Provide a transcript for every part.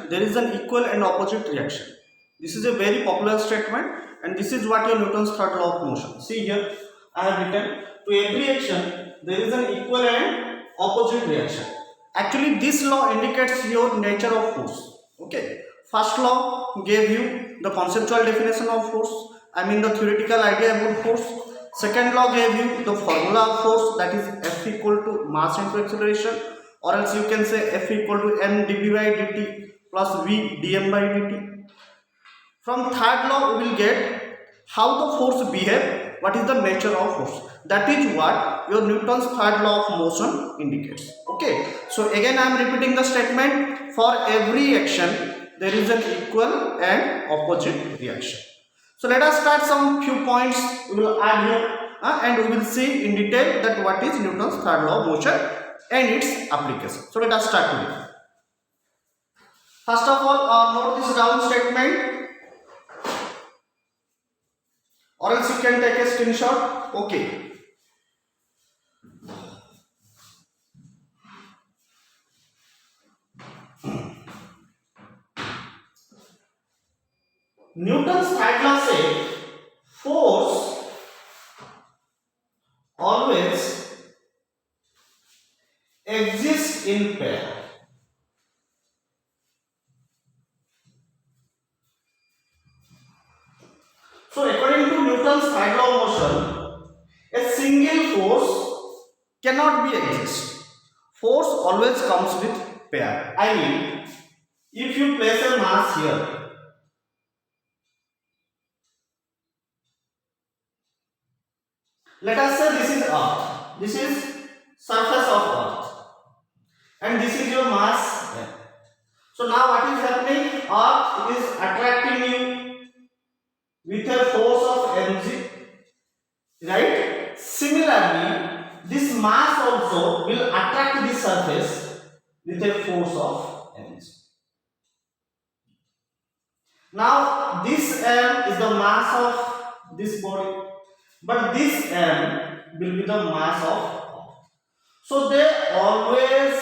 there is an equal and opposite reaction. This is a very popular statement, and this is what your Newton's third law of motion. See here, I have written to every action there is an equal and opposite reaction. Actually, this law indicates your nature of force. Okay, first law gave you the conceptual definition of force. I mean the theoretical idea about force. Second law gave you the formula of force, that is F equal to mass into acceleration, or else you can say F equal to m dv by dt plus v dm by dt. From third law we will get how the force behave, what is the nature of force. That is what your Newton's third law of motion indicates. Okay, so again I am repeating the statement: for every action there is an equal and opposite reaction. So let us start some few points we will add here, and we will see in detail that what is Newton's third law of motion and its application. So let us start today. First of all, note this round statement, or else you can take a screenshot. Okay. Newton's third law says force always exists in pair. So according to Newton's third law of motion, a single force cannot be exist. Force always comes with pair. I mean, if you place a mass here, let us say this is Earth, this is surface of Earth, and this is your mass. So now what is happening? Earth is attracting you with a force of mg, right? Similarly, this mass also will attract this surface with a force of mg. Now this m is the mass of this body, but this m will be the mass of Earth. So they always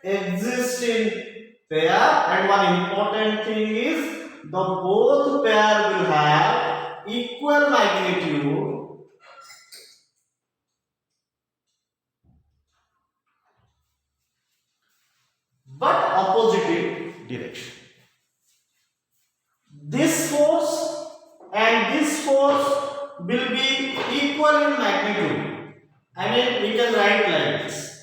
exist in pair, and one important thing is the both pair will have equal magnitude but opposite direction. This force and this force will be equal in magnitude. I mean, we can write like this.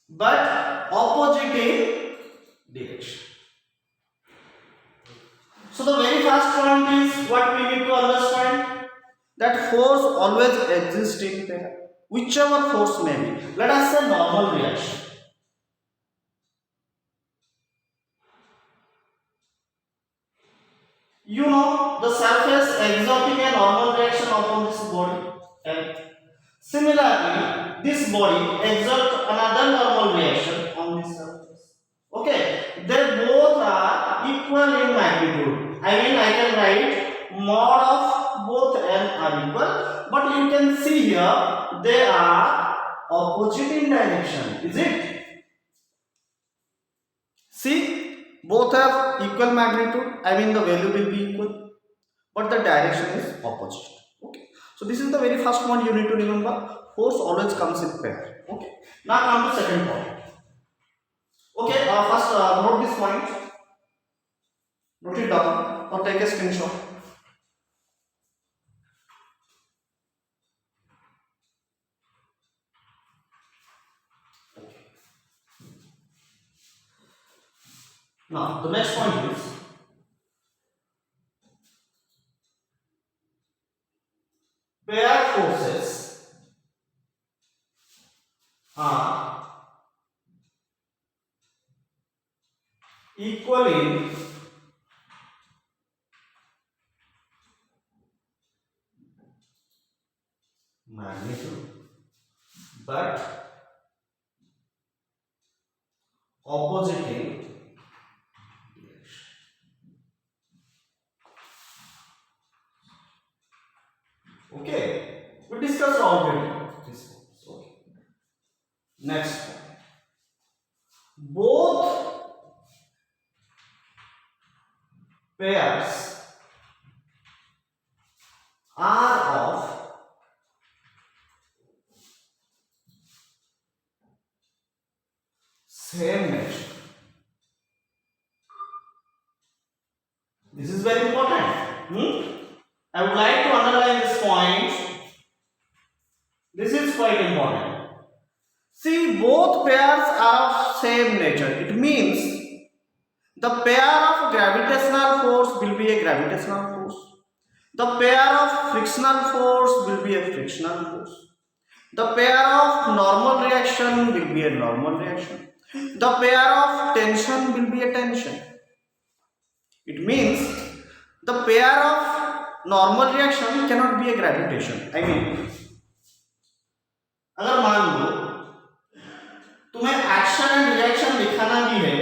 But opposite in direction. So the very first point is what we need to understand, that force always exists in pair, whichever force may be. Let us say normal reaction. You know the surface exerting a normal reaction upon this body, and similarly this body exerts another normal reaction on this surface. Okay, they both are equal in magnitude. I mean, I can write mod of both m are equal, but you can see here they are opposite in direction. Is it? See, both have equal magnitude. I mean, the value will be equal, but the direction is opposite. Okay, so this is the very first point you need to remember. Force always comes in pair. Okay, now come to second point. Okay, first note this point, note it down or take a screenshot. Now the next point is pair forces are equal in magnitude but opposite in direction. Okay, we discussed already this one. Okay. Next point. both pairs are of same nature. This is very important. I would like to underline this point. This is quite important. See, both pairs are of same nature. It means the pair of gravitational force will be a gravitational force. The pair of frictional force will be a frictional force. The pair of normal reaction will be a normal reaction. The pair of tension will be a tension. It means the pair of normal reaction cannot be a gravitation. I mean, अगर मान लो तुम्हें action and reaction दिखाना भी है,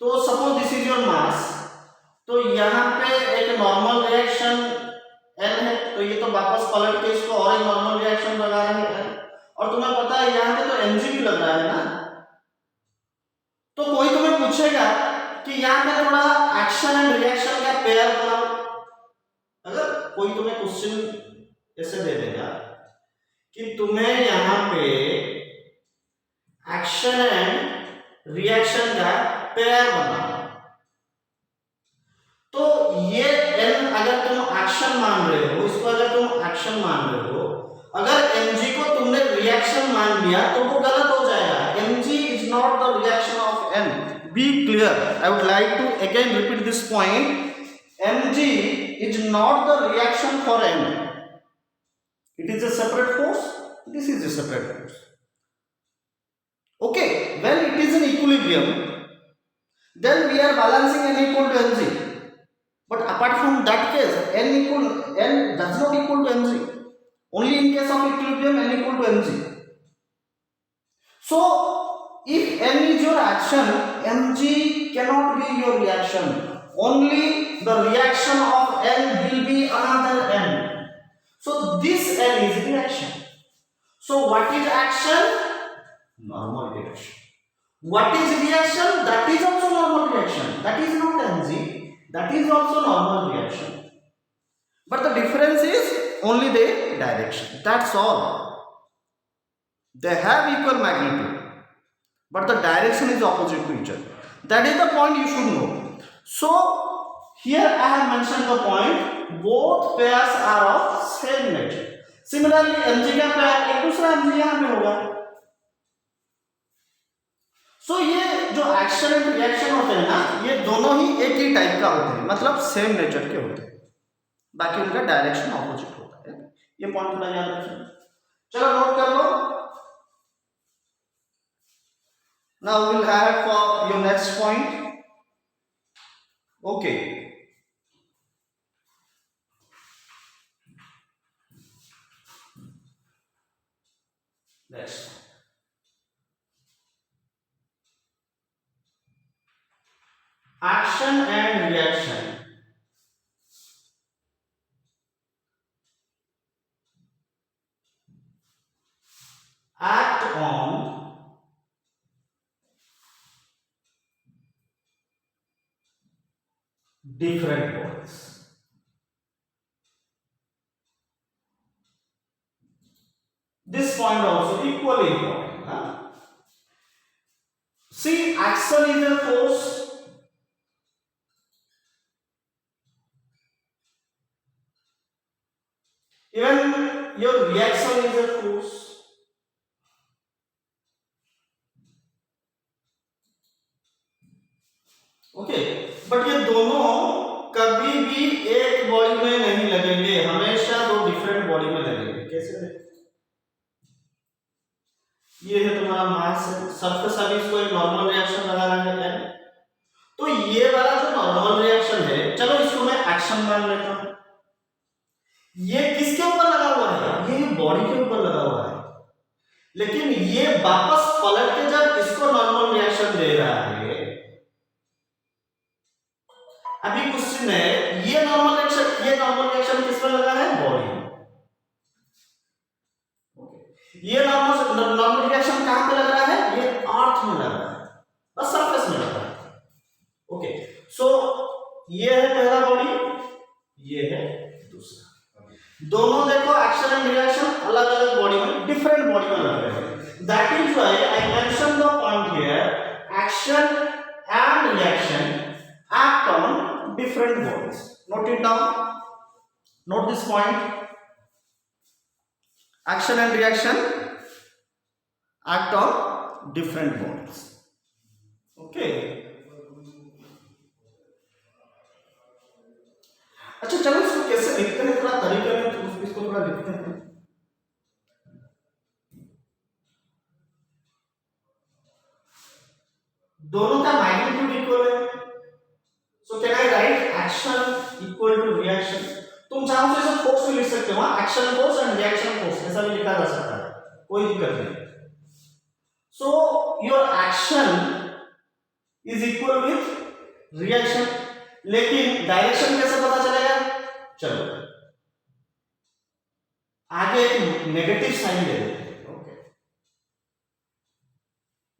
तो suppose this is your मास, तो यहाँ पे एक नॉर्मल रिएक्शन एन है, तो ये तो वापस पलट के इसको और एक नॉर्मल रिएक्शन लगा रहे हैं एन, और तुम्हें पता है यहाँ पे तो एनजी भी लग रहा है ना, तो कोई तुम्हें पूछेगा कि यहाँ पे थोड़ा एक्शन एंड रिएक्शन का पेयर बनाओ। अगर कोई तुम्हें क्वेश्चन ऐसे दे देगा कि तुम्हें यहाँ पे एक्शन एंड रिएक्शन का पेयर बनाओ, तो ये एन अगर तुम एक्शन मान रहे हो, इसको अगर तुम एक्शन मान रहे हो, अगर एमजी को तुमने रिएक्शन मान लिया तो वो गलत हो जाएगा। Mg is not the reaction of N. Be clear, I would like to again repeat this point. mg is not the reaction for n. It is a separate force, this is a separate force. Okay, when it is in equilibrium, then we are balancing n equal to mg, but apart from that case, n does not equal to mg. Only in case of equilibrium n equal to mg. So if n is your action, mg cannot be your reaction. Only the reaction of n will be another n. So this n is reaction. So what is action? Normal reaction. What is reaction? That is also normal reaction. That is not mg. That is also normal reaction. But the difference is only the direction. That's all. They have equal magnitude, but the direction is opposite to each other. That is the point you should know. So here I have mentioned the point, both pairs are of same nature. Similarly, mg का pair एक दूसरा mg यहाँ पे होगा. So ये जो action and reaction होते हैं ना, ये दोनों ही एक ही टाइप का होते हैं, मतलब सेम नेचर के होते हैं, बाकी उनका डायरेक्शन ऑपोजिट होता है. ये पॉइंट थोड़ा याद रखिए. चलो नोट कर लो. Now we will have for your next point. Okay. Next. Action and reaction. Act on different bodies. This point also equally important. See, action is a force. Even your reaction is a force. Okay, but ये दोनों कभी भी एक body में नहीं लगेंगे, हमेशा दो डिफरेंट बॉडी में लगेंगे. कैसे लगेंगे? ये है तुम्हारा मास, सरफेस अभी इसको एक नॉर्मल रिएक्शन लगा रहा है, तो ये वाला जो नॉर्मल रिएक्शन है, चलो इसको मैं एक्शन मान लेता हूं. ये किसके ऊपर लगा हुआ है? ये बॉडी के ऊपर लगा हुआ है, लेकिन ये वापस पलट के जब इसको नॉर्मल रिएक्शन दे रहा है. अभी क्वेश्चन है, ये नॉर्मल रिएक्शन किस पर लगा है? बॉडी. ये नॉर्मल रिएक्शन कहां पे लग रहा है? ये अर्थ में लग रहा है. ये है पहला बॉडी, ये है दूसरा। दोनों देखो एक्शन एंड रिएक्शन अलग अलग बॉडी में, डिफरेंट बॉडी में लग रहे हैं। That is why I mention the point here, action and reaction act on different bodies. Note it down. Note this point. Action and reaction act on different bodies. Okay. अच्छा चलो इसको कैसे लिखते हैं, थोड़ा तरीके में तो इसको थोड़ा लिखते हैं। दोनों का मैग्नीट्यूड इक्वल है, so can I write action equal to reaction. तुम चाहो तो इसे फोर्स भी लिख सकते हो, action force and reaction force ऐसा भी लिखा जा सकता है, कोई दिक्कत नहीं। So your action is equal with reaction, लेकिन डायरेक्शन कैसे पता चलेगा? चलो आगे एक नेगेटिव साइन ले लेते हैं। ओके,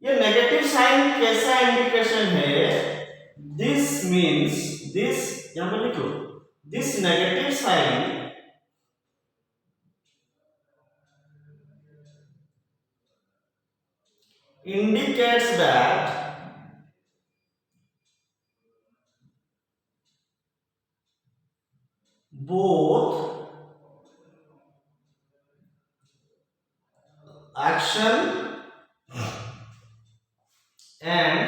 ये नेगेटिव साइन कैसा इंडिकेशन है? दिस मीन्स, दिस यहां पर लिखो, this negative sign indicates that both action and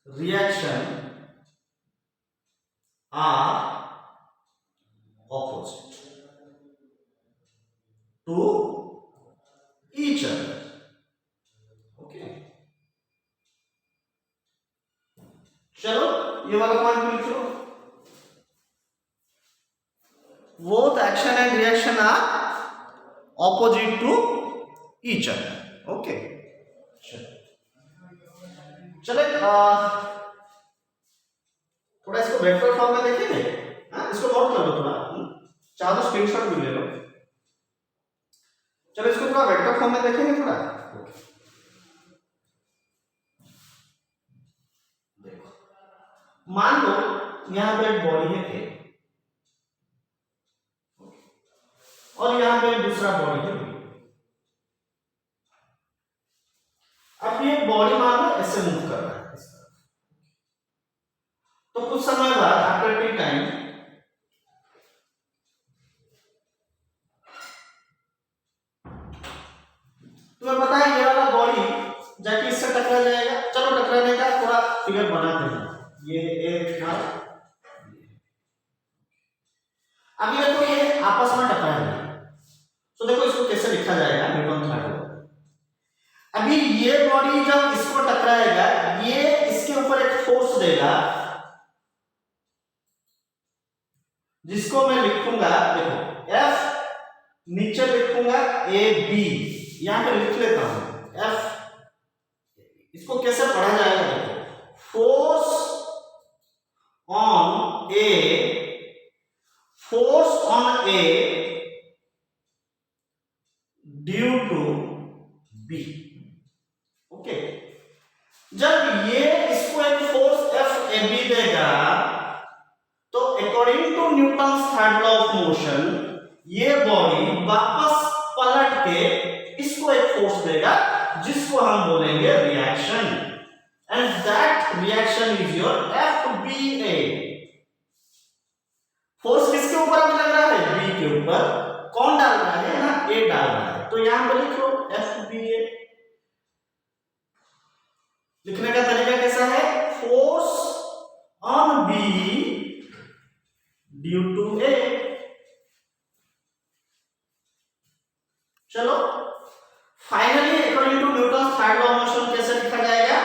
reaction are opposite to each other. Okay, चलो ये वाला पॉइंट लिख लो, both action and reaction are opposite to each other. Okay, चले थोड़ा इसको वेक्टर फॉर्म में देखेंगे। इसको नोट कर लो थोड़ा, चाहो तो स्क्रीनशॉट भी ले लो। चलो इसको थोड़ा वेक्टर फॉर्म में देखेंगे थोड़ा। देखो मान लो यहां पे एक बॉडी है ए और यहां पे दूसरा बॉडी है बी। अब ये बॉडी मान लो ऐसे मूव कर रहा है इस तरफ, तो कुछ समय बाद आफ्टर टी टाइम तुम्हें पता है ये वाला बॉडी जाके इससे टकरा जाएगा। चलो टकराने का थोड़ा फिगर बनाते हैं, ये एक था, अभी देखो ये आपस में टकराएंगे, तो देखो इसको कैसे लिखा जाएगा न्यूटन थर्ड लॉ। अभी ये बॉडी जब इसको टकराएगा, ये इसके ऊपर एक फोर्स देगा जिसको मैं लिखूंगा, देखो F, नीचे लिखूंगा ए बी, यहां पे लिख लेता हूं F। इसको कैसे पढ़ा जाएगा? देखो force on A, force on A due to B. Okay, जब ये इसको एक फोर्स F ए बी देगा, तो according to Newton's third law of motion ये बॉडी वापस पलट के इसको एक फोर्स देगा जिसको हम बोलेंगे reaction, and that reaction is your FBA। Force किसके ऊपर अभी लग रहा है? बी के ऊपर। कौन डाल रहा है? ना ए डाल रहा है, तो यहां पर लिखो FBA। लिखने का तरीका कैसा है? Force on B due to A. चलो finally according to Newton third law of motion कैसे लिखा जाएगा?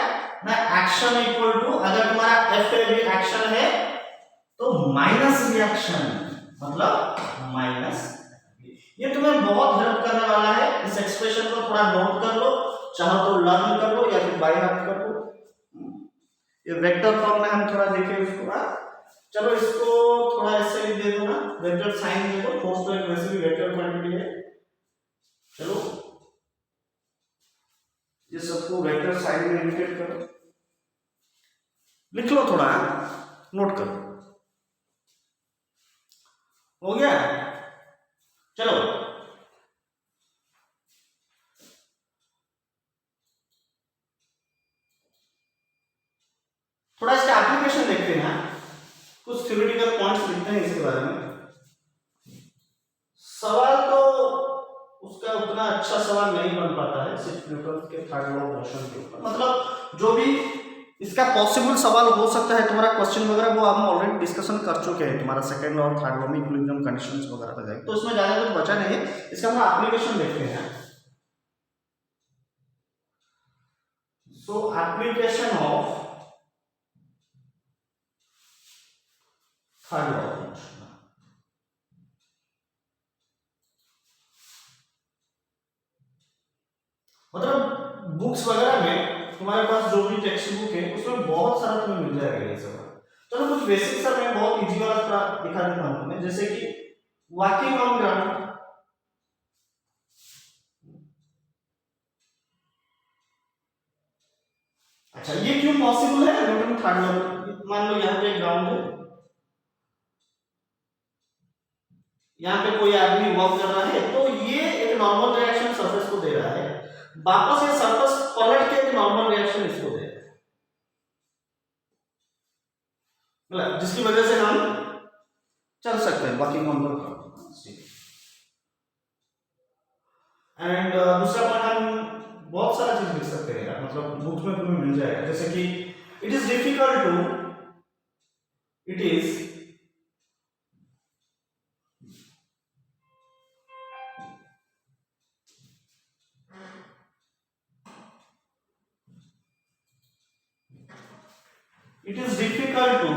ना एक्शन इक्वल टू, अगर तुम्हारा FAB एक्शन है तो माइनस रिएक्शन, मतलब माइनस। ये तुम्हें बहुत हेल्प करने वाला है, इस एक्सप्रेशन को थोड़ा नोट कर लो, चाहो तो लर्न कर लो या फिर बाय हार्ट कर लो। ये वेक्टर फॉर्म में हम थोड़ा देखें उसको। चलो इसको थोड़ा ऐसे ही दे दो ना, वेक्टर साइन दे दो, फोर्स तो एक वैसे भी वेक्टर क्वांटिटी है। चलो ये सबको वेक्टर साइन में इंडिकेट करो। लिख लो थोड़ा, नोट करो। हो गया? चलो थोड़ा इसका एप्लीकेशन देखते हैं। कुछ थ्योरेटिकल पॉइंट्स लिखते हैं इसके बारे में। सवाल तो उसका उतना अच्छा सवाल नहीं बन पाता है सिर्फ न्यूटन के थर्ड लॉ ऑफ मोशन के ऊपर। मतलब जो भी इसका पॉसिबल सवाल हो सकता है तुम्हारा क्वेश्चन वगैरह, वो हम ऑलरेडी डिस्कशन कर चुके हैं। तुम्हारा सेकंड लॉ और थर्ड लॉ में इक्विलिब्रियम कंडीशंस वगैरह बताएंगे, तो उसमें ज्यादा कुछ बचा नहीं है। इसका हम एप्लीकेशन देखते हैं। सो application of third law of motion. मतलब बुक्स वगैरह में तुम्हारे पास जो भी टेक्स्ट बुक है उसमें बहुत सारा तुम्हें मिल जाएगा ये सब। चलो कुछ बेसिक सा मैं बहुत इजी वाला थोड़ा दिखा देता हूं तुम्हें, जैसे कि वॉकिंग ऑन ग्राउंड। अच्छा, ये क्यों पॉसिबल है न्यूटन थर्ड लॉ? मान लो यहाँ पे ग्राउंड है, यहाँ पे कोई आदमी वॉक कर रहा है, तो ये एक नॉर्मल रिएक्शन सरफेस को दे रहा है, वापस ये सरफेस पलट के एक नॉर्मल रिएक्शन इसको दे रहा है, मतलब जिसकी वजह से हम चल सकते हैं walking on the ground. And दूसरा पॉइंट हम बहुत सारा चीज लिख सकते हैं, मतलब बुक में तुम्हें मिल जाएगा, जैसे कि it is difficult to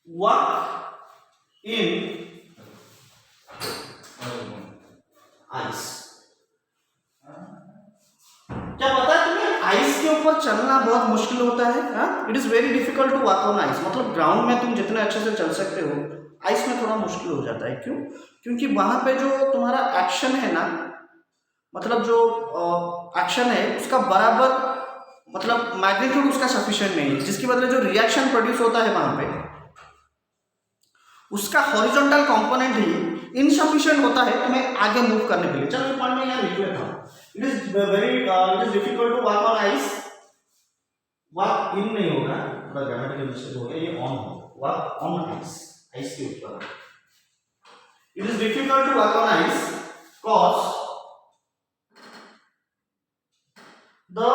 walk in ice। क्या पता है तुम्हें, आइस के ऊपर चलना बहुत मुश्किल होता है। It is very difficult to walk on ice. मतलब ग्राउंड में तुम जितने अच्छे से चल सकते हो, आइस में थोड़ा मुश्किल हो जाता है। क्यों? क्योंकि वहां पे जो तुम्हारा एक्शन है ना, मतलब जो एक्शन है उसका बराबर, मतलब मैग्नीट्यूड उसका सफिशिएंट नहीं है, जिसकी वजह से जो रिएक्शन प्रोड्यूस होता है वहां पे, उसका हॉरिजॉन्टल कंपोनेंट ही इनसफिशिएंट होता है तुम्हें आगे मूव करने के लिए। चलो पॉइंट में यहाँ लिख लेता हूँ। It is difficult to walk on ice. Walk इन नहीं होगा, थोड़ा ग्रामेटिकल मिस्टेक हो गया, ये ऑन हो, वॉक ऑन आइस, आइस के ऊपर। It is difficult to walk on ice cause the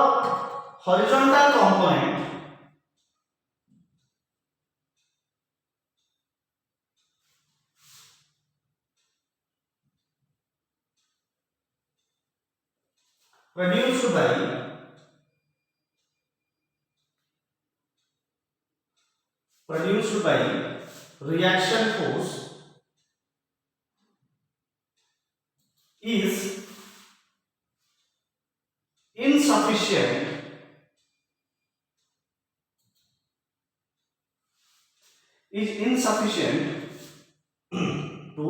horizontal component produced by reaction force is insufficient to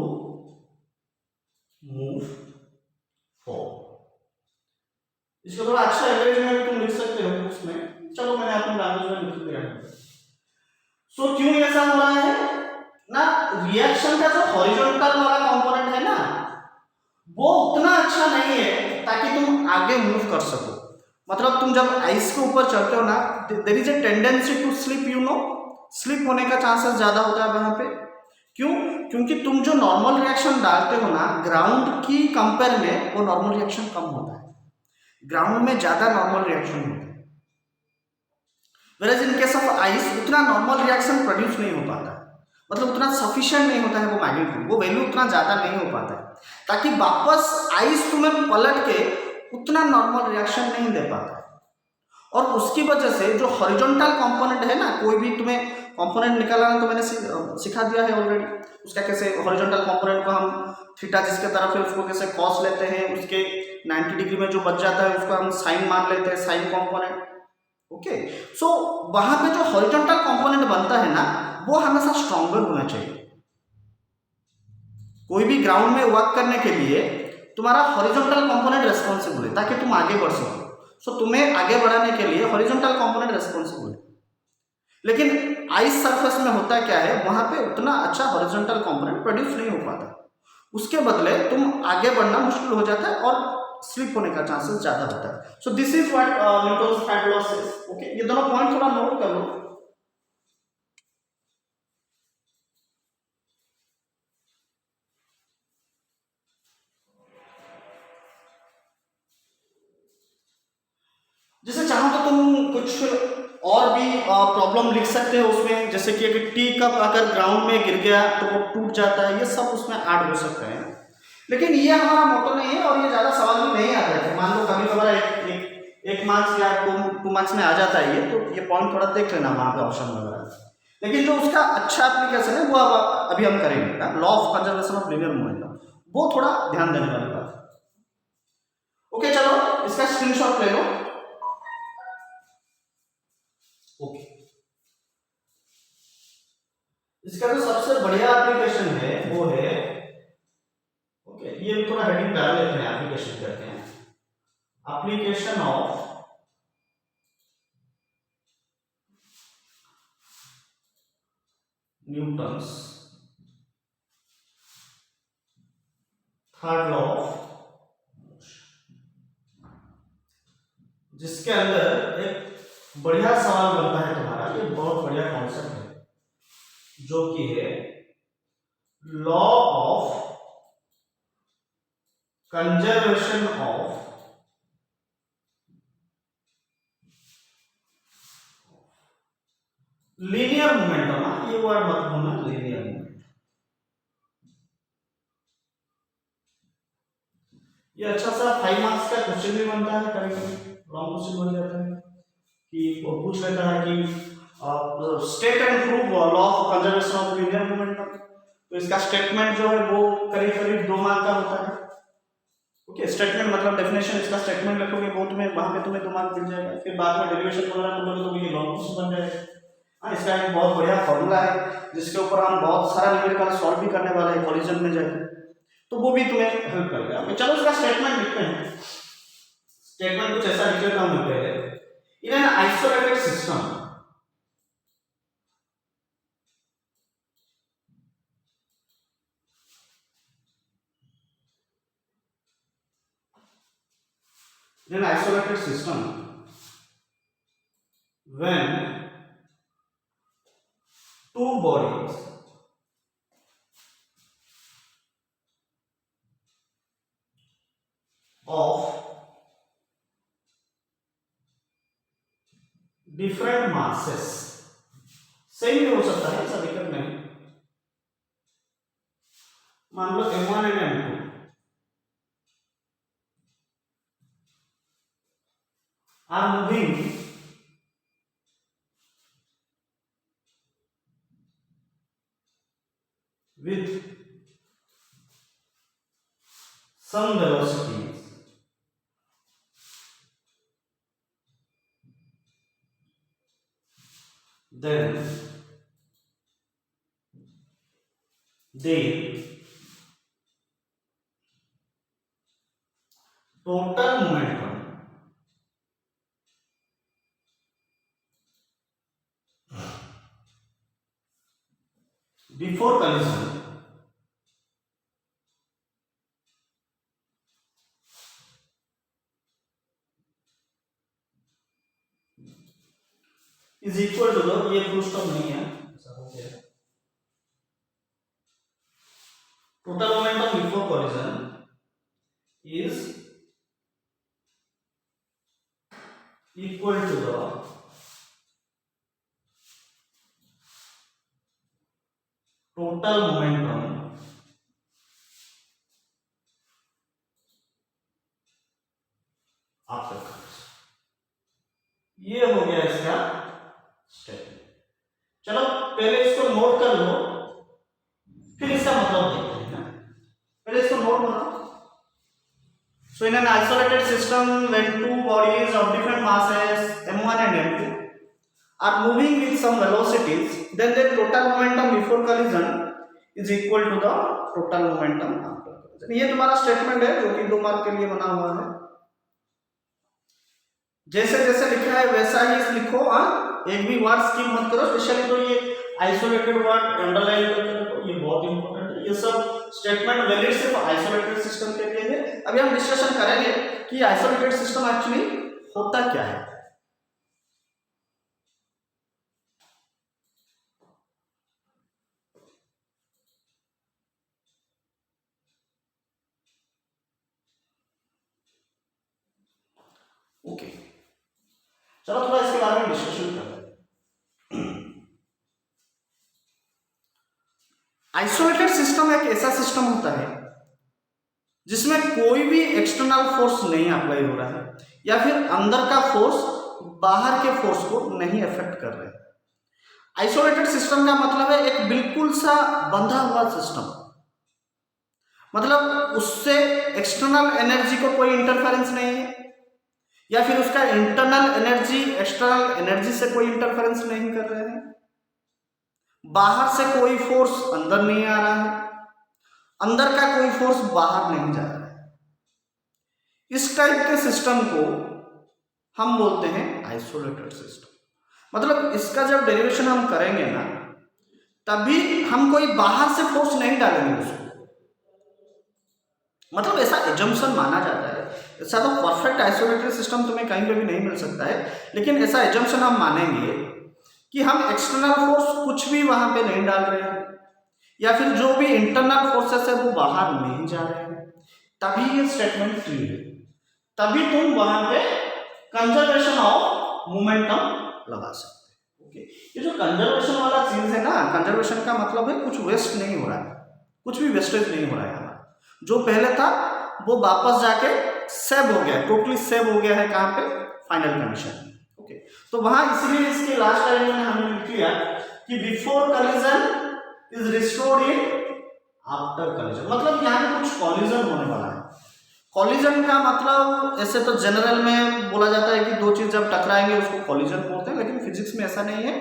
move forward। इसको थोड़ा अच्छा लैंग्वेज में भी तुम लिख सकते हो बुक्स में। चलो मैंने अपने लैंग्वेज में लिख दिया है। सो क्यों ऐसा हो रहा है ना, रिएक्शन का जो हॉरिजॉन्टल वाला कंपोनेंट है ना, वो उतना अच्छा नहीं है ताकि तुम आगे मूव कर सको। मतलब तुम जब आइस के ऊपर चलते हो ना, there is a tendency to slip, you know, slip होने का चांसेस ज्यादा होता है वहां पे। क्यों? क्योंकि तुम जो नॉर्मल रिएक्शन डालते हो ना ग्राउंड की कंपेयर में, वो नॉर्मल रिएक्शन कम होता है, ग्राउंड में ज्यादा नॉर्मल रिएक्शन होता है। whereas in case of ice उतना नॉर्मल रिएक्शन प्रोड्यूस नहीं हो पाता है, मतलब उतना सफिशिएंट नहीं होता है वो मैग्नीट्यूड, वो वैल्यू उतना ज्यादा नहीं हो पाता है, ताकि वापस आइस तुम्हें पलट के उतना नॉर्मल रिएक्शन नहीं दे पाता है। और उसकी वजह से जो हॉरिजॉन्टल कंपोनेंट है ना, कोई भी तुम्हें कंपोनेंट निकालना तो मैंने सिखा दिया है ऑलरेडी, उसका कैसे हॉरिजॉन्टल कंपोनेंट को हम थीटा जिसके तरफ है उसको कैसे कॉस लेते हैं, उसके 90 डिग्री में जो बच जाता है उसको हम साइन मान लेते हैं, साइन कंपोनेंट। ओके, सो वहां पे जो हॉरिजॉन्टल कंपोनेंट बनता है ना, वो हमेशा स्ट्रॉन्गर होना चाहिए। कोई भी ग्राउंड में वर्क करने के लिए तुम्हारा हॉरिजॉन्टल कंपोनेंट रेस्पॉन्सिबल है ताकि तुम आगे बढ़ सको। सो तुम्हें आगे बढ़ाने के लिए हॉरिजॉन्टल कंपोनेंट रेस्पॉन्सिबल है। लेकिन आइस सरफेस में होता क्या है, वहां पे उतना अच्छा हॉरिजॉन्टल कंपोनेंट प्रोड्यूस नहीं हो पाता, उसके बदले तुम आगे बढ़ना मुश्किल हो जाता है और स्लिप होने का चांसेस ज्यादा होता है। So this is what Newton's third law says. Okay, ये दोनों पॉइंट थोड़ा नोट कर लो। जैसे चाहो तो तुम कुछ और भी प्रॉब्लम लिख सकते हो उसमें, जैसे कि अगर टी कप अगर ग्राउंड में गिर गया तो वो टूट जाता है, ये सब उसमें ऐड हो सकता है। लेकिन ये हमारा मोटो नहीं है और ये ज्यादा सवाल में नहीं आता है। मान लो कभी कभार एक मार्क्स या टू मार्क्स में आ जाता है ये, तो ये पॉइंट थोड़ा देख लेना वहां पे ऑप्शन वगैरह। लेकिन जो उसका अच्छा एप्लीकेशन है वो अभी हम करेंगे, law of conservation of linear momentum, वो थोड़ा ध्यान देने वाली बात है। ओके चलो इसका स्क्रीनशॉट ले लो। ओके, इसका जो सबसे बढ़िया एप्लीकेशन है वो है, ओके ये भी थोड़ा हेडिंग डाल लेते हैं, एप्लीकेशन करते हैं, application of Newton's third law of, जिसके अंदर एक बढ़िया सवाल बनता है तुम्हारा, ये बहुत बढ़िया कॉन्सेप्ट है, जो कि है law of conservation of linear momentum. ये वर्ड मत भूलना, लीनियर मोमेंटम। ये अच्छा सा 5 मार्क्स का क्वेश्चन भी बनता है, कभी कभी लॉन्ग क्वेश्चन बन जाता है कि वो पूछ लेता है कि state and prove law of conservation of linear momentum. तो इसका स्टेटमेंट जो है वो करीब करीब 2 मार्क का होता है। ओके, स्टेटमेंट मतलब डेफिनेशन, इसका स्टेटमेंट लिखोगे वो तुम्हें वहां पे तुम्हें 2 मार्क मिल जाएगा। फिर बाद में डेरिवेशन वगैरह करोगे तो ये लॉन्ग क्वेश्चन बन जाएगा। हाँ, इसका एक बहुत बढ़िया फॉर्मूला है जिसके ऊपर हम बहुत सारा न्यूमेरिकल सॉल्व भी करने वाले हैं कॉलेजन में जाकर, तो वो भी तुम्हें हेल्प करेगा। चलो इसका स्टेटमेंट लिखते हैं। स्टेटमेंट कुछ ऐसा लिख लेता हूं मैं पहले। In an isolated system, in an isolated system, when two bodies of different masses, same भी हो सकता है, ऐसा दिक्कत नहीं, मान लो m1 and m2 are moving with some velocities, then their total momentum before collision is equal to the, ये full stop नहीं है, ऐसा हो गया, total momentum before collision is equal to the total momentum after collision। ये हो गया इसका स्टेटमेंट। चलो पहले इसको नोट कर लो, फिर इसका मतलब देखते हैं ना। पहले इसको नोट बनाओ। So in an isolated system, when two bodies of different masses m1 and m2 are moving with some velocities, then the total momentum before collision is equal to the total momentum after collision। ये तुम्हारा statement है जो कि 2 mark के लिए बना हुआ है। जैसे जैसे लिखा है वैसा ही लिखो, हाँ एक भी वर्ड स्किप मत करो, स्पेशली तो ये आइसोलेटेड वर्ड अंडरलाइन करके रखो, ये बहुत इंपॉर्टेंट है। ये सब स्टेटमेंट वैलिड सिर्फ आइसोलेटेड सिस्टम के लिए है। अभी हम डिस्कशन करेंगे कि आइसोलेटेड सिस्टम एक्चुअली होता क्या है। ओके, चलो थोड़ा इसके बारे में डिस्कशन करते हैं। आइसोलेटेड सिस्टम एक ऐसा सिस्टम होता है जिसमें कोई भी एक्सटर्नल फोर्स नहीं अप्लाई हो रहा है या फिर अंदर का फोर्स बाहर के फोर्स को नहीं अफेक्ट कर रहे। आइसोलेटेड सिस्टम का मतलब है एक बिल्कुल सा बंधा हुआ सिस्टम, मतलब उससे एक्सटर्नल एनर्जी को कोई इंटरफेरेंस नहीं है या फिर उसका इंटरनल एनर्जी एक्सटर्नल एनर्जी से कोई इंटरफेरेंस नहीं कर रहे हैं, बाहर से कोई फोर्स अंदर नहीं आ रहा है, अंदर का कोई फोर्स बाहर नहीं जा रहा है। इस टाइप के सिस्टम को हम बोलते हैं आइसोलेटेड सिस्टम। मतलब इसका जब डेरिवेशन हम करेंगे ना, तभी हम कोई बाहर से फोर्स नहीं डालेंगे उसको, मतलब ऐसा एजम्पशन माना जाता है। ऐसा तो परफेक्ट आइसोलेटेड सिस्टम तुम्हें कहीं पे भी नहीं मिल सकता है, लेकिन ऐसा एजम्पशन हम मानेंगे कि हम एक्सटर्नल फोर्स कुछ भी वहां पे नहीं डाल रहे हैं या फिर जो भी इंटरनल फोर्सेस है वो बाहर नहीं जा रहे हैं, तभी ये स्टेटमेंट ट्रू है। तभी तुम वहां पे कंजर्वेशन ऑफ मोमेंटम लगा सकते हो। ओके, ये जो कंजर्वेशन वाला चीज है ना, कंजर्वेशन का मतलब है कुछ वेस्ट नहीं हो रहा है, कुछ भी वेस्टेज नहीं हो रहा है हमारा, जो पहले था वो वापस जाके सेव हो गया, टोटली सेव हो गया है कहाँ पे, फाइनल कंडीशन। ओके, तो वहां इसलिए इसके लास्ट लाइन में हमने लिख लिया कि before collision is restored in after collision, मतलब यहाँ पे कुछ कॉलिजन होने वाला है। कॉलिजन का मतलब ऐसे तो जनरल में बोला जाता है कि दो चीज जब टकराएंगे उसको कॉलिजन बोलते हैं, लेकिन फिजिक्स में ऐसा नहीं है।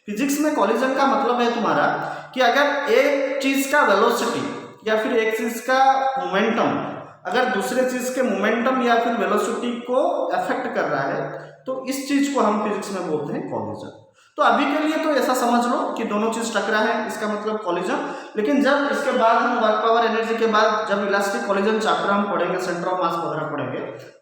फिजिक्स में कॉलिजन का मतलब है तुम्हारा कि अगर एक चीज का वेलोसिटी या फिर एक चीज का मोमेंटम अगर दूसरे चीज के मोमेंटम या फिर वेलोसिटी को अफेक्ट कर रहा है, तो इस चीज को हम फिजिक्स में बोलते हैं कॉलिजन। तो अभी के लिए तो ऐसा समझ लो कि दोनों चीज टकरा है, इसका मतलब कॉलिजन। लेकिन जब इसके बाद हम वर्क पावर एनर्जी के बाद जब इलास्टिक कॉलिजन चैप्टर हम पढ़ेंगे, सेंटर ऑफ मास वगैरह पढ़ेंगे,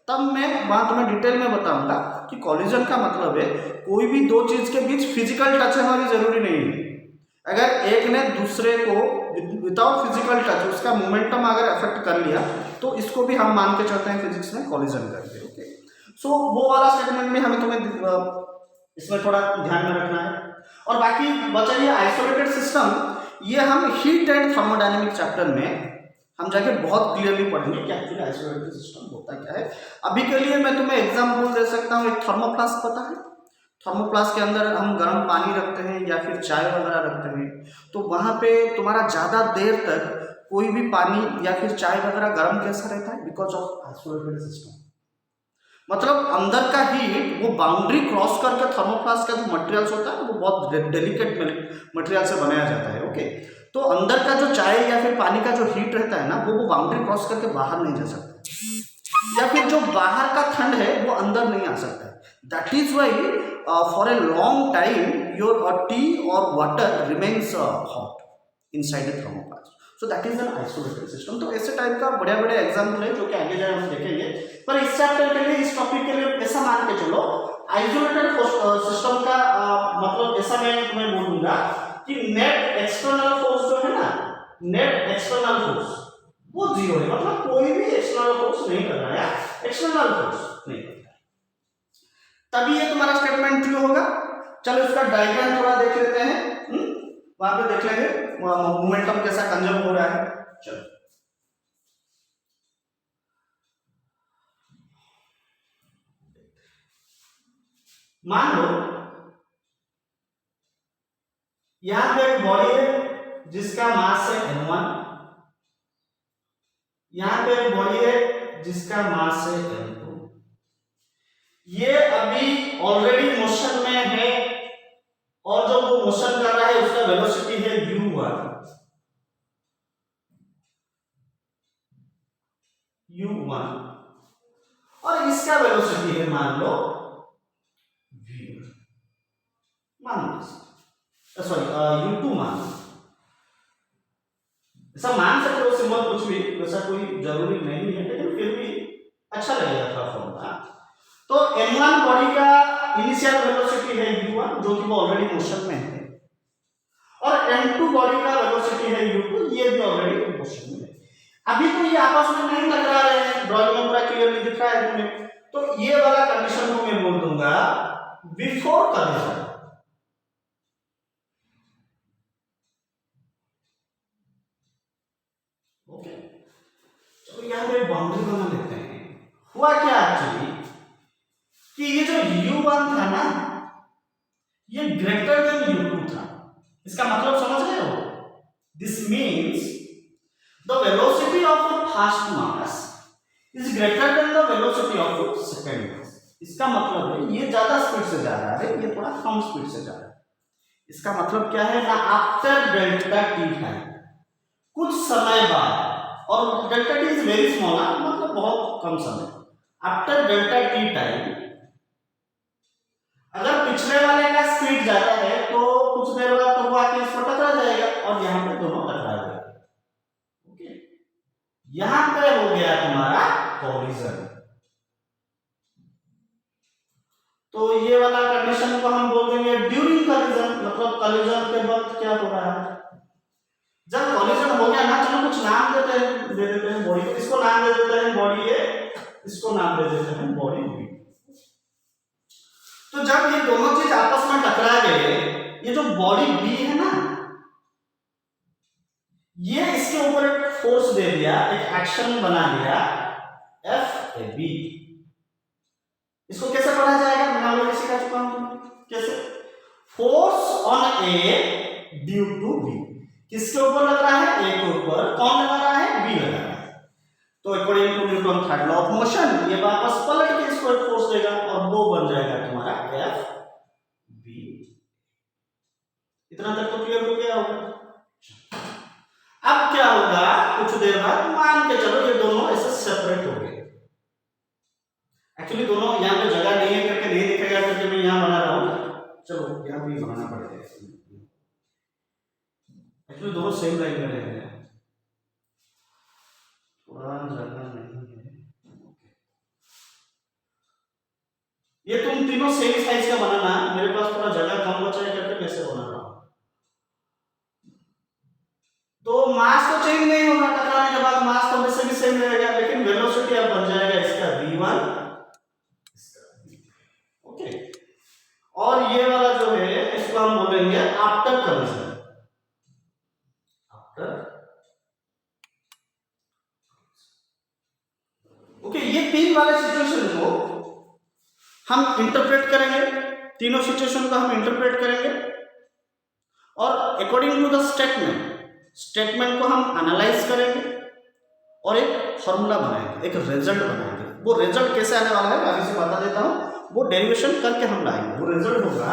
तब मैं वहां तुम्हें डिटेल में बताऊंगा कि कॉलिजन का मतलब है कोई भी दो चीज के बीच फिजिकल टच होना भी जरूरी नहीं है। अगर एक ने दूसरे को विदाउट फिजिकल टच उसका मोमेंटम अगर अफेक्ट कर लिया, तो इसको भी हम मान के चलते हैं फिजिक्स में कॉलिजन करके। ओके, सो वो वाला स्टेटमेंट में हमें तुम्हें इसमें थोड़ा ध्यान में रखना है। और बाकी बचा ये आइसोलेटेड सिस्टम, ये हम हीट एंड थर्मोडायनेमिक चैप्टर में हम जाके बहुत क्लियरली पढ़ेंगे कि एक्चुअली आइसोलेटेड सिस्टम होता क्या है। अभी के लिए मैं तुम्हें एग्जांपल दे सकता हूँ, एक थर्मोप्लास्ट पता है, थर्मोप्लास्ट के अंदर हम गर्म पानी रखते हैं या फिर चाय वगैरह रखते हैं, तो वहां पे तुम्हारा ज्यादा देर तक कोई भी पानी या फिर चाय वगैरह गर्म कैसा रहता है, बिकॉज ऑफ आइसोलेटेड सिस्टम। मतलब अंदर का हीट वो बाउंड्री क्रॉस करके थर्मोप्लास्ट का जो मटेरियल्स होता है वो बहुत डेलिकेट मटेरियल से बनाया जाता है। ओके, तो अंदर का जो चाय या फिर पानी का जो हीट रहता है ना, वो बाउंड्री क्रॉस करके बाहर नहीं जा सकता, या फिर जो बाहर का ठंड है वो अंदर नहीं आ सकता है। That is why for a long time your tea और water remains hot inside a thermoplast, so that is an isolated system. तो ऐसे टाइप का बढ़िया बढ़िया एग्जाम्पल है जो कि आगे जाए हम देखेंगे, पर इस चैप्टर के लिए, इस टॉपिक के लिए ऐसा मान के चलो, आइसोलेटेड सिस्टम का मतलब ऐसा मैं तुम्हें बोलूंगा कि नेट एक्सटर्नल फोर्स जो है ना, नेट एक्सटर्नल फोर्स वो जीरो है, मतलब कोई भी एक्सटर्नल फोर्स नहीं कर रहा है, एक्सटर्नल फोर्स नहीं कर रहा है, तभी ये तुम्हारा स्टेटमेंट ट्रू होगा। चलो इसका डायग्राम थोड़ा देख लेते हैं, वहां पे देख लेंगे मोमेंटम कैसा कंजर्व हो रहा है। चलो मान लो यहां पे एक बॉडी है जिसका मास है m1, यहां पे एक बॉडी है जिसका मास है m2, ये अभी ऑलरेडी मोशन में है और जो वो मोशन कर रहा है उसका वेलोसिटी है u1, और इसका वेलोसिटी है मान लो v1। मान सॉरी u2 मान, ऐसा मान सकते हो सिंबल कुछ भी, वैसा कोई जरूरी नहीं है लेकिन फिर भी अच्छा लगेगा था फॉर्मूला। तो m1 बॉडी का इनिशियल वेलोसिटी है u1 जो कि वो ऑलरेडी मोशन में है, और m2 बॉडी का वेलोसिटी है u2 ये भी ऑलरेडी मोशन में है। अभी तो ये आपस में नहीं टकरा रहे हैं, ड्राइंग में पूरा क्लियरली दिख रहा है तुम्हें, तो ये वाला कंडीशन को मैं बोल दूंगा बिफोर कॉलिजन। ओके, तो यहां पे बाउंड्री बना लेते हैं। हुआ क्या एक्चुअली कि ये जो u1 था ना ये ग्रेटर देन u2 था, इसका मतलब समझ रहे हो? This means the velocity of the first mass is greater than the velocity of the second mass. इसका मतलब है ये ज्यादा स्पीड से जा रहा है, ये थोड़ा कम स्पीड से जा रहा है। इसका मतलब क्या है ना, आफ्टर डेल्टा टी टाइम, कुछ समय बाद, और delta T is very small, मतलब बहुत कम समय, आफ्टर डेल्टा टी टाइम अगर पिछले वाले का स्पीड ज्यादा है तो कुछ देर बाद तो वो आके इसको टकरा जाएगा और यहाँ पे दोनों टकरा जाएंगे। ओके, यहाँ पे हो गया तुम्हारा कोलिजन। तो ये वाला कंडीशन को हम बोल देंगे ड्यूरिंग कोलिजन, मतलब कोलिजन के वक्त क्या हो रहा है। जब कोलिजन हो गया ना, चलो कुछ नाम दे देते हैं बॉडी को, इसको नाम दे देते हैं बॉडी ए, इसको नाम दे देते हैं बॉडी बी। तो जब ये दोनों चीज आपस में टकरा गए, ये जो बॉडी बी है ना ये इसके ऊपर एक फोर्स दे दिया, एक एक्शन बना दिया एफ ए बी। इसको कैसे पढ़ा जाएगा, मैंने ऑलरेडी सिखा चुका हूं कैसे। Force on A due to B, किसके ऊपर लग रहा है, ए के ऊपर, कौन लगा रहा है, बी लगा रहा है। तो according to Newton third law of motion ये वापस पलट के इसको एक फोर्स देगा और वो बन जाएगा तुम्हारा एफ बी। इतना तक तो क्लियर हो गया होगा। अब क्या होगा, कुछ देर बाद मान के चलो ये दोनों ऐसे सेपरेट हो गए। एक्चुअली दोनों यहाँ पे जगह नहीं है करके नहीं दिखेगा करके मैं यहाँ बना रहा हूँ, चलो यहाँ भी बनाना पड़ेगा। एक्चुअली दोनों सेम लाइन में रहेंगे, थोड़ा जगह नहीं है। ये तुम तीनों सेम साइज का बनाना, मेरे पास थोड़ा जगह कम बचा है करके कैसे बना रहा हूँ। तो मास तो चेंज नहीं होगा, टकराने के बाद मास तो वैसे भी सेम रहेगा, लेकिन वेलोसिटी अब बन जाएगा इसका v1, इसका v2। ओके, और ये वाला जो है इसको हम बोलेंगे आफ्टर कोलिजन। आफ्टर, ओके, ये तीन वाले सिचुएशन को हम इंटरप्रेट करेंगे, तीनों सिचुएशन को हम इंटरप्रेट करेंगे और अकॉर्डिंग टू द स्टेटमेंट को हम एनालाइज करेंगे और एक फॉर्मूला बनाएंगे, एक रिजल्ट बनाएंगे। वो रिजल्ट कैसे आने वाला है मैं अभी से बता देता हूं, वो डेरिवेशन करके हम लाएंगे। वो रिजल्ट होगा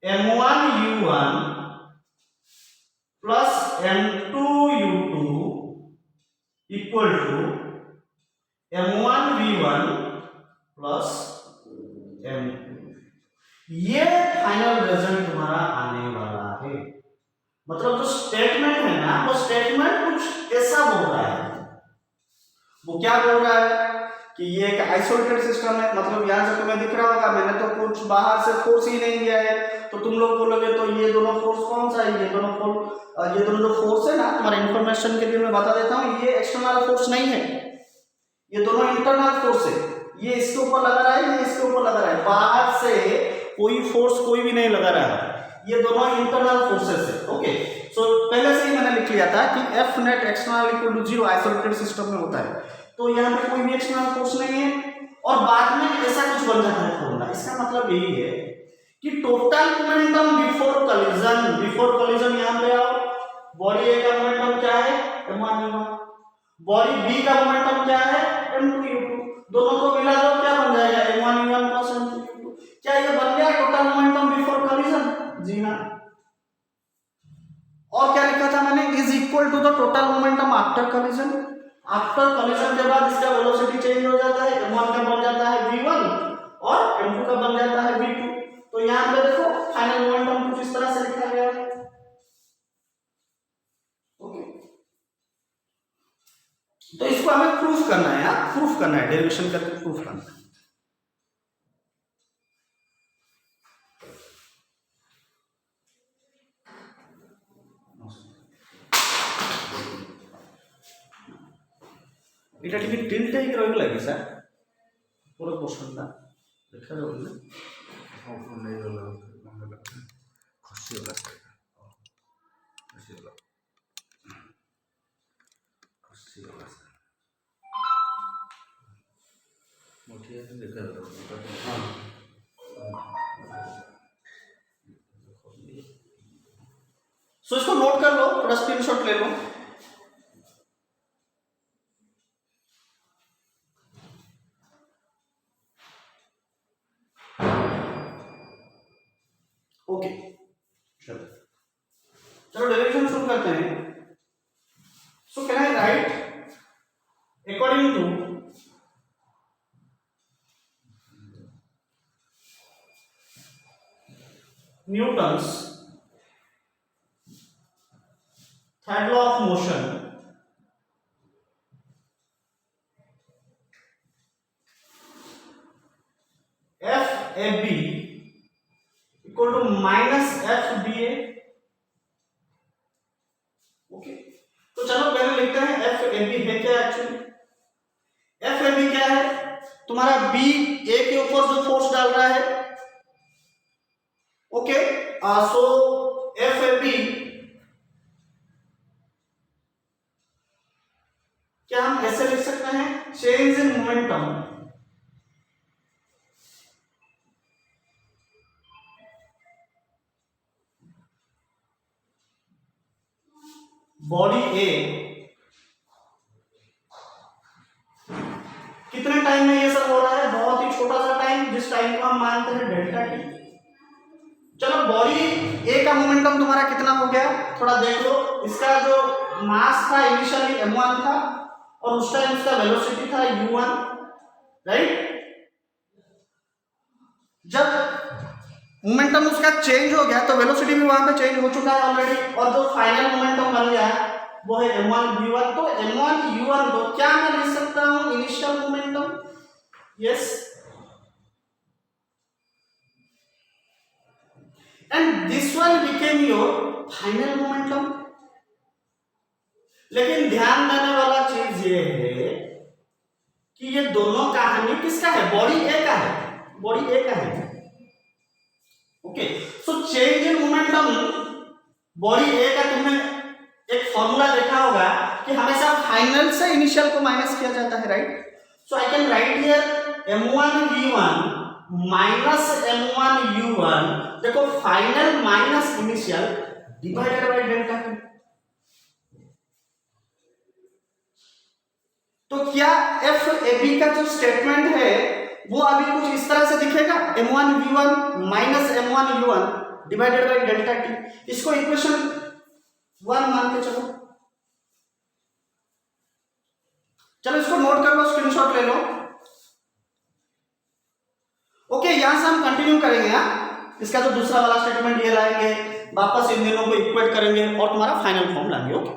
m1u1 plus m2u2 equal to m1v1 plus m2। ये फाइनल रिजल्ट तुम्हारा आने वाला है। मतलब जो स्टेटमेंट है ना, वो स्टेटमेंट कुछ ऐसा बोल रहा है। वो क्या बोल रहा है कि ये एक आइसोलेटेड सिस्टम है, मतलब यहां से तुम्हें दिख रहा होगा मैंने तो कुछ बाहर से फोर्स ही नहीं दिया है, तो तुम लोग बोलोगे तो ये दोनों फोर्स कौन सा है, ये दोनों जो फोर्स है ना, तुम्हारे इंफॉर्मेशन के लिए मैं बता देता हूँ, ये एक्सटर्नल फोर्स नहीं है, ये दोनों इंटरनल फोर्स है। ये इसके ऊपर लगा रहा है, ये इसके ऊपर लगा रहा है, बाहर से कोई फोर्स कोई भी नहीं लगा रहा है, ये दोनों इंटरनल फोर्सेस है। ओके, सो पहले से ही मैंने लिख लिया था कि F net external equal to 0 isolated system में होता है, तो यहाँ पे कोई भी एक्सटर्नल फोर्स नहीं है और बाद में ऐसा कुछ बन जाता है फॉर्मूला। इसका मतलब यही है कि टोटल मोमेंटम बिफोर कोलिजन यहाँ पे आओ, बॉडी ए का मोमेंटम क्या है m1u1, बॉडी बी का मोमेंटम क्या है m2u2, दोनों को मिला दो क्या बन जाएगा m1u1 प्लस m2u2। क्या ये बन गया टोटल मोमेंटम बिफोर कोलिजन? जी हाँ। और क्या लिखा था मैंने, is equal to the total momentum after collision. After collision के बाद इसका वेलोसिटी चेंज हो जाता है, m1 का बन जाता है v1 और m2 का बन जाता है v2। तो यहाँ पे देखो प्रूफ करना है, डेरिवेशन करके प्रूफ करना है। এটা ঠিক টিল্ট ହେଇକି ରହିଗଲା କି ସାର୍ ପୁରା ପସନ୍ଦ ଦେଖାଯାଉନି ନେଇଗଲା ଖସିଗଲା ଖସିଗଲା ଖସିଗଲା मोटी देखा सो इसको नोट कर लो, थोड़ा स्क्रीनशॉट ले लो। ओके चलो डेरिवेशन शुरू करते हैं। So can I write according to Newton's third law of motion, FAB equal to minus FBA। Okay तो चलो पहले लिखते हैं FAB है क्या एक्चुअली। FAB क्या है, तुम्हारा B A के ऊपर जो फोर्स डाल रहा है। ओके सो FAB क्या हम ऐसे लिख सकते हैं, change in momentum body A कितने टाइम में ये सब हो रहा है, बहुत ही छोटा सा टाइम, जिस टाइम को हम मानते हैं डेल्टा टी। चलो बॉडी ए का मोमेंटम तुम्हारा कितना हो गया थोड़ा देख लो। इसका जो मास था इनिशियली m1 था और उस टाइम इसका वेलोसिटी था u1, राइट। जब मोमेंटम उसका चेंज हो गया तो वेलोसिटी भी वहां पे चेंज हो चुका है ऑलरेडी, और जो फाइनल मोमेंटम बन गया वो है m1 v1। तो m1 u1 को क्या मैं लिख सकता हूं, initial momentum, yes. And this one became your final momentum। लेकिन ध्यान देने वाला चीज ये है कि ये दोनों कहानी किसका है, बॉडी ए का है, बॉडी ए का है। Okay so change in momentum body A का तुमने एक फॉर्मूला देखा होगा कि हमेशा फाइनल से इनिशियल को माइनस किया जाता है, right. So I can write here m1 v1 minus m1 u1, देखो final minus initial divided by delta T. तो क्या FAB का जो स्टेटमेंट है वो अभी कुछ इस तरह से दिखेगा, m1 v1 minus m1 u1 divided by delta T. इसको इक्वेशन 1 मान के चलो। चलो इसको नोट कर लो, स्क्रीनशॉट ले लो। ओके यहां से हम कंटिन्यू करेंगे। इसका जो दूसरा वाला स्टेटमेंट ये लाएंगे, वापस इन दोनों को इक्वेट करेंगे और तुम्हारा फाइनल फॉर्म लाएंगे। ओके